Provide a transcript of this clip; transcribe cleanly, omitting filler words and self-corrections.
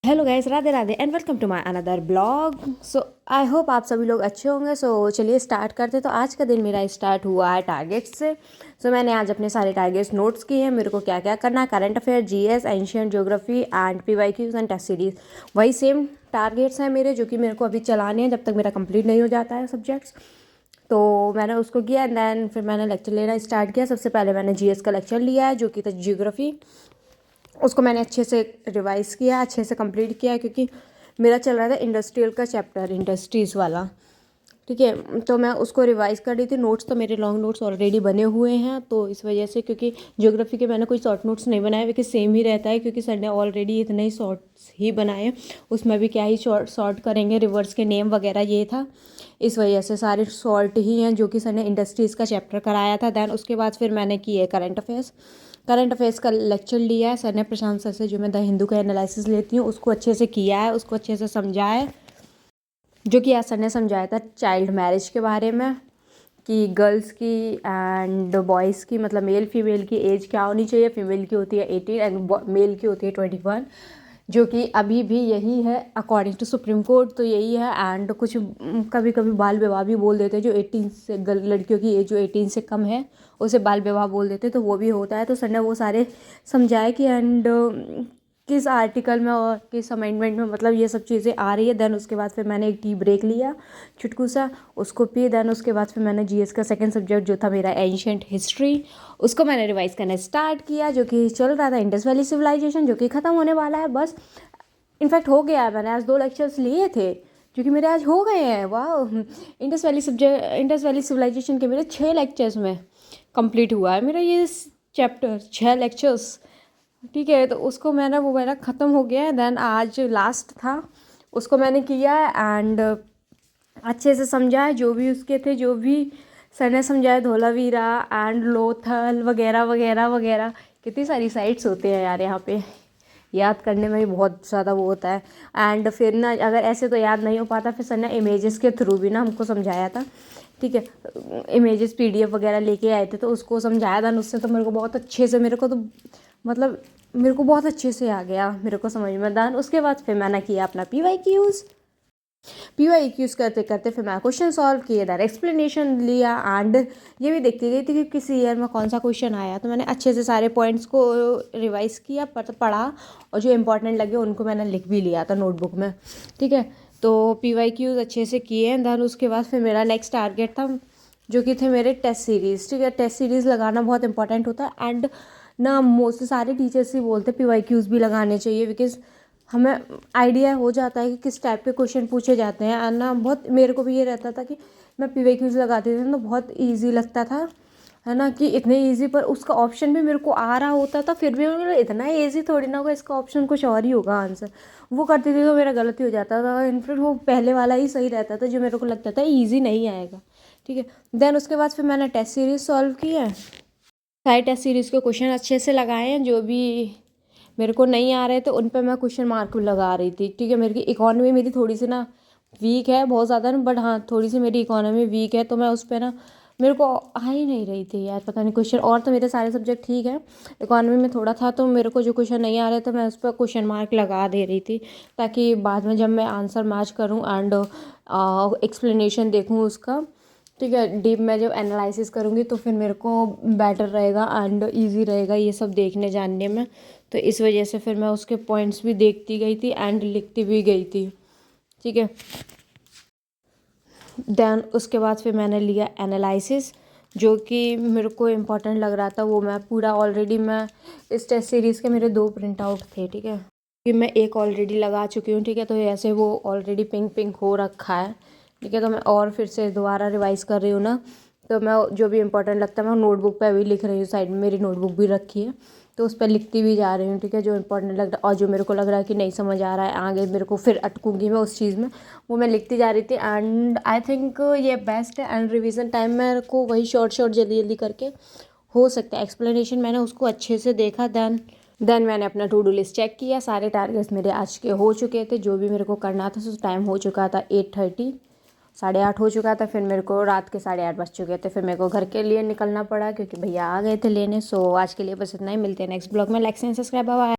Hello guys, Radhe Radhe and welcome to my another blog. So I hope आप सभी लोग अच्छे होंगे। सो चलिए स्टार्ट करते। तो आज का दिन मेरा स्टार्ट हुआ है टारगेट्स से। मैंने आज अपने सारे टारगेट्स नोट्स किए हैं, मेरे को क्या क्या करना है। Current affair, GS, ancient geography and PYQs and test series, वही सेम टारगेट्स हैं मेरे, जो कि मेरे को अभी चलाने हैं जब तक मेरा कंप्लीट नहीं हो जाता है सब्जेक्ट्स। तो मैंने उसको किया एंड देन फिर मैंने लेक्चर लेना स्टार्ट किया। सबसे पहले मैंने जीएस का लेक्चर लिया है, जो कि था ज्योग्राफी। उसको मैंने अच्छे से रिवाइज़ किया, अच्छे से कंप्लीट किया, क्योंकि मेरा चल रहा था इंडस्ट्रियल का चैप्टर, इंडस्ट्रीज़ वाला। ठीक है, तो मैं उसको रिवाइज़ कर रही थी। नोट्स तो मेरे लॉन्ग नोट्स ऑलरेडी बने हुए हैं, तो इस वजह से, क्योंकि ज्योग्राफी के मैंने कोई शॉर्ट नोट्स नहीं बनाए, क्योंकि सेम ही रहता है, क्योंकि सर ने ऑलरेडी इतने ही शॉर्ट्स ही बनाए, उसमें भी क्या ही शॉर्ट करेंगे, रिवर्स के नेम वगैरह ये था। इस वजह से सारे शॉर्ट ही हैं, जो कि सर ने इंडस्ट्रीज़ का चैप्टर कराया था। दैन उसके बाद फिर मैंने किए करंट अफेयर्स। करंट अफेयर्स का लेक्चर लिया है सर ने, प्रशांत सर से, जो मैं द हिंदू का एनालिसिस लेती हूँ, उसको अच्छे से किया है, उसको अच्छे से समझाया है। जो कि आज सर ने समझाया था चाइल्ड मैरिज के बारे में, कि गर्ल्स की एंड बॉयज़ की, मतलब मेल फीमेल की एज क्या होनी चाहिए। फीमेल की होती है 18 एंड मेल की होती है 21, जो कि अभी भी यही है अकॉर्डिंग टू सुप्रीम कोर्ट, तो यही है। एंड कुछ कभी कभी बाल विवाह भी बोल देते हैं, जो 18 से लड़कियों की एज जो 18 से कम है उसे बाल विवाह बोल देते हैं, तो वो भी होता है। तो सर ने वो सारे समझाए कि एंड किस आर्टिकल में और किस अमेंडमेंट में, मतलब ये सब चीज़ें आ रही है। देन उसके बाद फिर मैंने एक टी ब्रेक लिया चुटकू सा, उसको पी। देन उसके बाद फिर मैंने जीएस का सेकंड सब्जेक्ट जो था मेरा एंशिएंट हिस्ट्री, उसको मैंने रिवाइज करना स्टार्ट किया, जो कि चल रहा था इंडस वैली सिविलाइजेशन, जो कि ख़त्म होने वाला है बस। इनफैक्ट हो गया है, मैंने आज 2 लेक्चर्स लिए थे, जो कि मेरे आज हो गए हैं। वाह, इंडस वैली सिविलाइजेशन के मेरे 6 लेक्चर्स में कंप्लीट हुआ है मेरा ये चैप्टर, 6 लेक्चर्स। ठीक है, तो उसको मैंने वो मेरा ख़त्म हो गया है। देन आज लास्ट था, उसको मैंने किया है एंड अच्छे से समझा है, जो भी उसके थे, जो भी सर ने समझाया, धोलावीरा एंड लोथल वगैरह वगैरह वगैरह। कितनी सारी साइट्स होते हैं यार यहाँ पे, याद करने में भी बहुत ज़्यादा वो होता है। एंड फिर ना, अगर ऐसे तो याद नहीं हो पाता, फिर सर ने इमेजेस के थ्रू भी ना हमको समझाया था। ठीक है, इमेजेस पीडीएफ वगैरह लेके आए थे, तो उसको समझाया था। उससे तो मेरे को बहुत अच्छे से, मेरे को तो मतलब मेरे को बहुत अच्छे से आ गया, मेरे को समझ में। दान उसके बाद फिर मैंने किया अपना पीवाईक्यूज़ करते करते फिर मैं क्वेश्चन सॉल्व किए, दैट एक्सप्लेनेशन लिया एंड ये भी देखती गई थी कि किसी ईयर में कौन सा क्वेश्चन आया। तो मैंने अच्छे से सारे पॉइंट्स को रिवाइज़ किया, पढ़ा, और जो इंपॉर्टेंट लगे उनको मैंने लिख भी लिया था नोटबुक में। ठीक है, तो पीवाईक्यूज़ अच्छे से किए। दैन उसके बाद फिर मेरा नेक्स्ट टारगेट था, जो कि थे मेरे टेस्ट सीरीज़। ठीक है, टेस्ट सीरीज़ लगाना बहुत इंपॉर्टेंट होता है। एंड ना मोस्टली सारे टीचर्स ही बोलते पीवाईक्यूज़ भी लगाने चाहिए, बिकॉज हमें आइडिया हो जाता है कि किस टाइप के क्वेश्चन पूछे जाते हैं। और ना बहुत मेरे को भी ये रहता था कि मैं पीवाईक्यूज़ लगाती थी तो बहुत इजी लगता था, है ना, कि इतने इजी, पर उसका ऑप्शन भी मेरे को आ रहा होता था, फिर भी मैं इतना इजी थोड़ी ना होगा, इसका ऑप्शन कुछ और ही होगा आंसर। वो करती थी तो मेरा गलत ही हो जाता था। इनफैक्ट वो पहले वाला ही सही रहता था, जो मेरे को लगता था ईजी नहीं आएगा। ठीक है, देन उसके बाद फिर मैंने टेस्ट सीरीज़ सॉल्व की है। सारे टेस्ट सीरीज़ के क्वेश्चन अच्छे से लगाए हैं, जो भी मेरे को नहीं आ रहे थे उन पे मैं क्वेश्चन मार्क लगा रही थी। ठीक है, मेरी इकोनॉमी मेरी थोड़ी सी ना वीक है, बहुत ज़्यादा ना, बट हाँ थोड़ी सी मेरी इकोनॉमी वीक है, तो मैं उस पर ना, मेरे को आ ही नहीं रही थी यार, पता नहीं क्वेश्चन। और तो मेरे सारे सब्जेक्ट ठीक है, इकोनॉमी में थोड़ा था, तो मेरे को जो क्वेश्चन नहीं आ रहे थे मैं उस पर क्वेश्चन मार्क लगा दे रही थी, ताकि बाद में जब मैं आंसर मैच करूँ एंड एक्सप्लेनेशन देखूँ उसका, ठीक है, डीप में जब एनालिसिस करूँगी तो फिर मेरे को बेटर रहेगा एंड इजी रहेगा ये सब देखने जानने में। तो इस वजह से फिर मैं उसके पॉइंट्स भी देखती गई थी एंड लिखती भी गई थी। ठीक है, देन उसके बाद फिर मैंने लिया एनालिसिस, जो कि मेरे को इम्पोर्टेंट लग रहा था। वो मैं पूरा ऑलरेडी, मैं इस टेस्ट सीरीज़ के मेरे 2 प्रिंट आउट थे। ठीक है, कि मैं एक ऑलरेडी लगा चुकी हूँ। ठीक है, तो ऐसे वो ऑलरेडी पिंक पिंक हो रखा है। ठीक है, तो मैं और फिर से दोबारा रिवाइज़ कर रही हूँ ना, तो मैं जो भी इंपॉर्टेंट लगता है मैं नोटबुक पे अभी लिख रही हूँ, साइड में मेरी नोटबुक भी रखी है, तो उस पर लिखती भी जा रही हूँ। ठीक है, जो इंपॉर्टेंट लग रहा है और जो मेरे को लग रहा है कि नहीं समझ आ रहा है, आगे मेरे को फिर अटकूँगी मैं उस चीज़ में, वो मैं लिखती जा रही थी। एंड आई थिंक ये बेस्ट है। एंड रिवीजन टाइम मेरे को वही शॉर्ट शॉर्ट जल्दी जल्दी करके हो सकता है। एक्सप्लेनेशन मैंने उसको अच्छे से देखा। देन मैंने अपना टू डू लिस्ट चेक किया, सारे टारगेट्स मेरे आज के हो चुके थे, जो भी मेरे को करना था। तो टाइम हो चुका था 8:30, 8:30 हो चुका था। फिर मेरे को रात के 8:30 बज चुके थे, फिर मेरे को घर के लिए निकलना पड़ा, क्योंकि भैया आ गए थे लेने। सो आज के लिए बस इतना ही, मिलते हैं नेक्स्ट ब्लॉग में। Like and subscribe, bye.